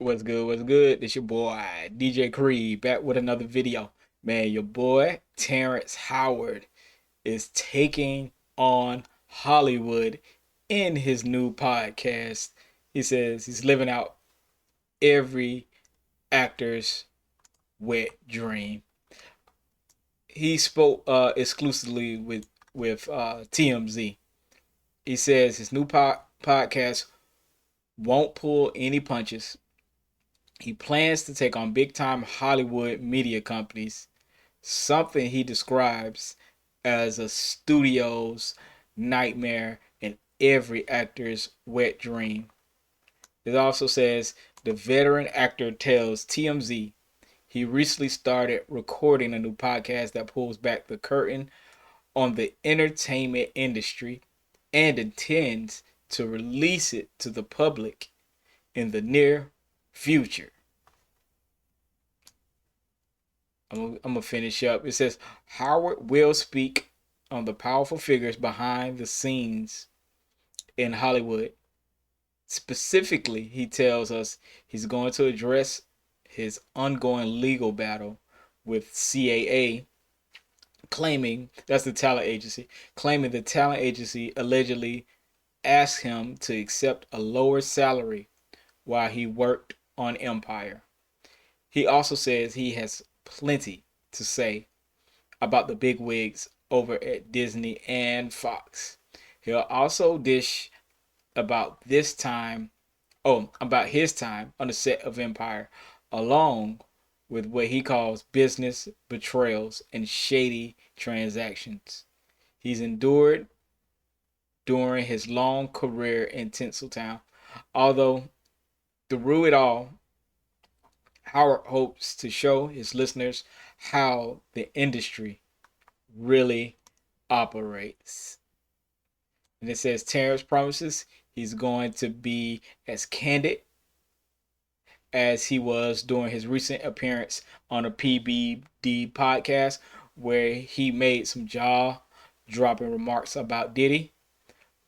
What's good? What's good? It's your boy DJ Creed back with another video. Man, your boy Terrence Howard is taking on Hollywood in his new podcast. He says he's living out every actor's wet dream. He spoke exclusively with TMZ. He says his new podcast won't pull any punches. He plans to take on big time Hollywood media companies, something he describes as a studio's nightmare and every actor's wet dream. It also says the veteran actor tells TMZ he recently started recording a new podcast that pulls back the curtain on the entertainment industry and intends to release it to the public in the near future. I'm gonna finish up. It says Howard will speak on the powerful figures behind the scenes in Hollywood. Specifically, he tells us he's going to address his ongoing legal battle with CAA, claiming that's the talent agency, claiming the talent agency allegedly asked him to accept a lower salary while he worked on Empire. He also says he has plenty to say about the big wigs over at Disney and Fox. He'll also dish about this time, about his time on the set of Empire, along with what he calls business betrayals and shady transactions he's endured during his long career in Tinseltown. Although through it all, Howard hopes to show his listeners how the industry really operates. And it says Terrence promises he's going to be as candid as he was during his recent appearance on a PBD podcast, where he made some jaw dropping remarks about Diddy.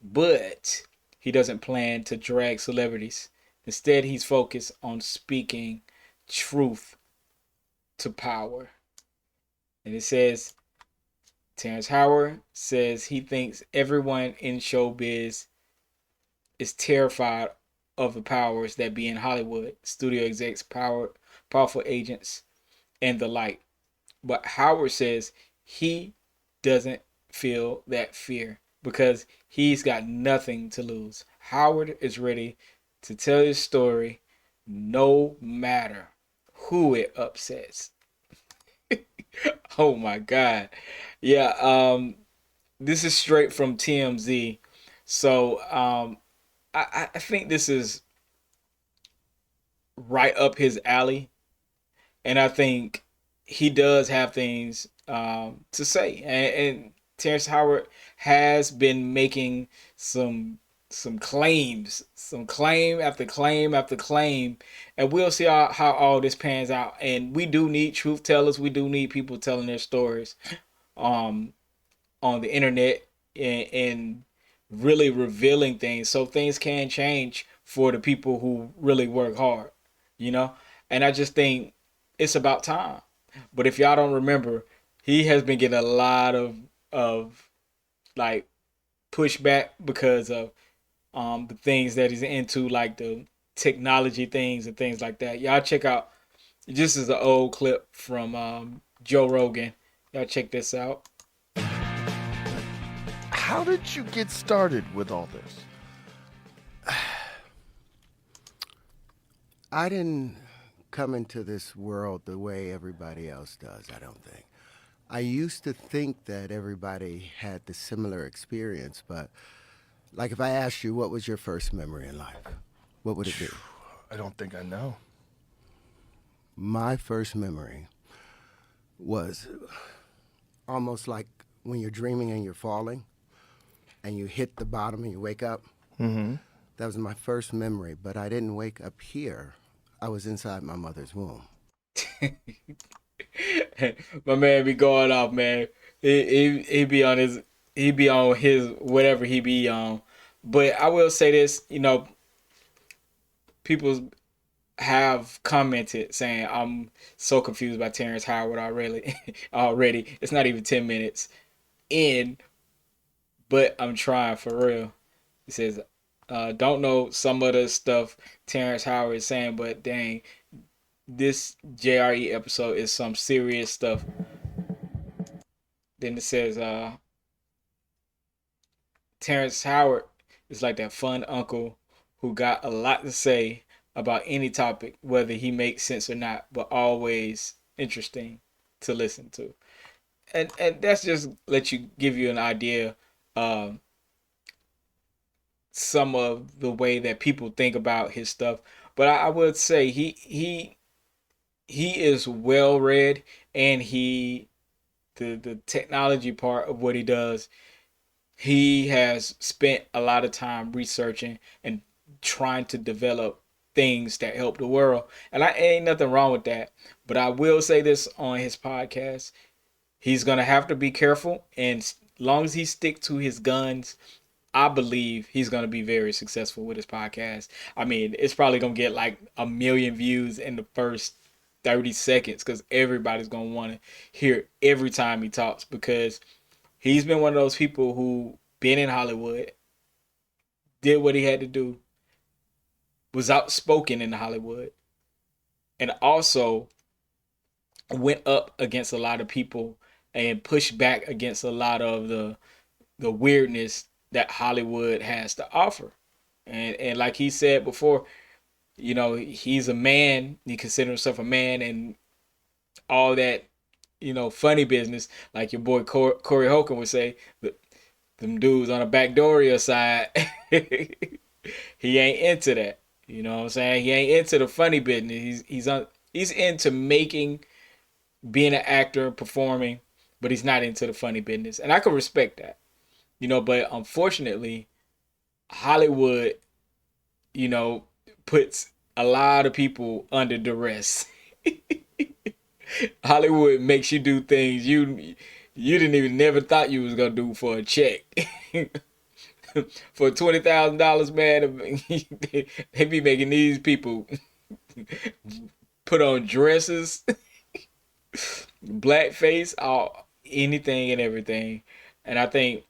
But he doesn't plan to drag celebrities. Instead, he's focused on speaking truth to power. And it says Terrence Howard says he thinks everyone in showbiz is terrified of the powers that be in Hollywood, studio execs, powerful agents, and the like. But Howard says he doesn't feel that fear because he's got nothing to lose. Howard is ready to tell his story no matter who it upsets. Oh my God. Yeah, this is straight from TMZ. So I think this is right up his alley. And I think he does have things to say. And Terrence Howard has been making some claims, some claim after claim after claim, and we'll see how all this pans out. And we do need truth tellers. We do need people telling their stories um, on the internet and really revealing things, so things can change for the people who really work hard, you know. And I just think it's about time. But if y'all don't remember, he has been getting a lot of like pushback because of the things that he's into, like the technology things and things like that. Y'all check out. This is an old clip from Joe Rogan. Y'all check this out. How did you get started with all this? I didn't come into this world the way everybody else does, I don't think. I used to think that everybody had the similar experience, but like if I asked you, what was your first memory in life? What would it be? I don't think I know. My first memory was almost like when you're dreaming and you're falling and you hit the bottom and you wake up. Mm-hmm. That was my first memory, but I didn't wake up here. I was inside my mother's womb. My man be going off, man. He be on his whatever he be on. But I will say this, you know, people's have commented saying I'm so confused by Terrence Howard already. Already, it's not even 10 minutes in, but I'm trying for real. He says, don't know some of the stuff Terrence Howard is saying, but dang, this JRE episode is some serious stuff. Then it says, Terrence Howard is like that fun uncle who got a lot to say about any topic, whether he makes sense or not, but always interesting to listen to. And that's just let you give you an idea some of the way that people think about his stuff. But I would say he is well read, and the technology part of what he does, he has spent a lot of time researching and trying to develop things that help the world. And I ain't nothing wrong with that. But I will say this on his podcast. He's gonna have to be careful, and as long as he stick to his guns, I believe he's gonna be very successful with his podcast. I mean, it's probably gonna get like 1 million views in the first 30 seconds because everybody's gonna want to hear every time he talks, because he's been one of those people who been in Hollywood, did what he had to do, was outspoken in Hollywood, and also went up against a lot of people and pushed back against a lot of the weirdness that Hollywood has to offer. And like he said before, he's a man. He considers himself a man, and all that, funny business, like your boy Corey Holcomb would say, them dudes on the Backdooria side, he ain't into that. You know what I'm saying? He ain't into the funny business. He's into making, being an actor, performing, but he's not into the funny business. And I can respect that. But unfortunately, Hollywood, you know, puts a lot of people under duress. Hollywood makes you do things you didn't even never thought you was gonna do for a check. For $20,000, man, they be making these people put on dresses, blackface, all anything and everything. And I think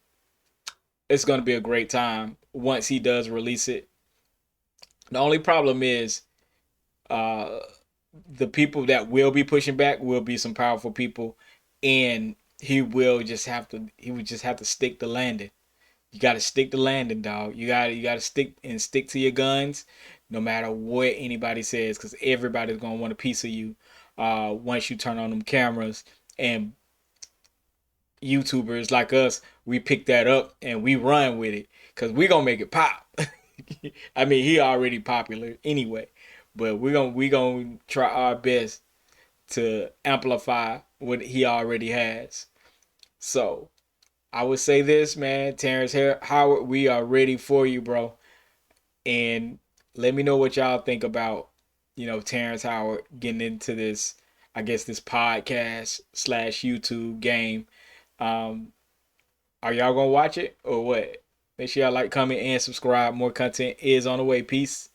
it's gonna be a great time once he does release it. The only problem is, uh, the people that will be pushing back will be some powerful people, and he would just have to stick the landing. You got to stick the landing, dog. You got to stick to your guns, no matter what anybody says, because everybody's gonna want a piece of you. Once you turn on them cameras, and YouTubers like us, we pick that up and we run with it, because we gonna make it pop. I mean, he already popular anyway, but we gonna try our best to amplify what he already has. So I would say this, man, Terrence Howard, we are ready for you, bro. And let me know what y'all think about, Terrence Howard getting into this, I guess, this podcast slash YouTube game. Um, are y'all gonna watch it or what? Make sure y'all like, comment, and subscribe. More content is on the way. Peace.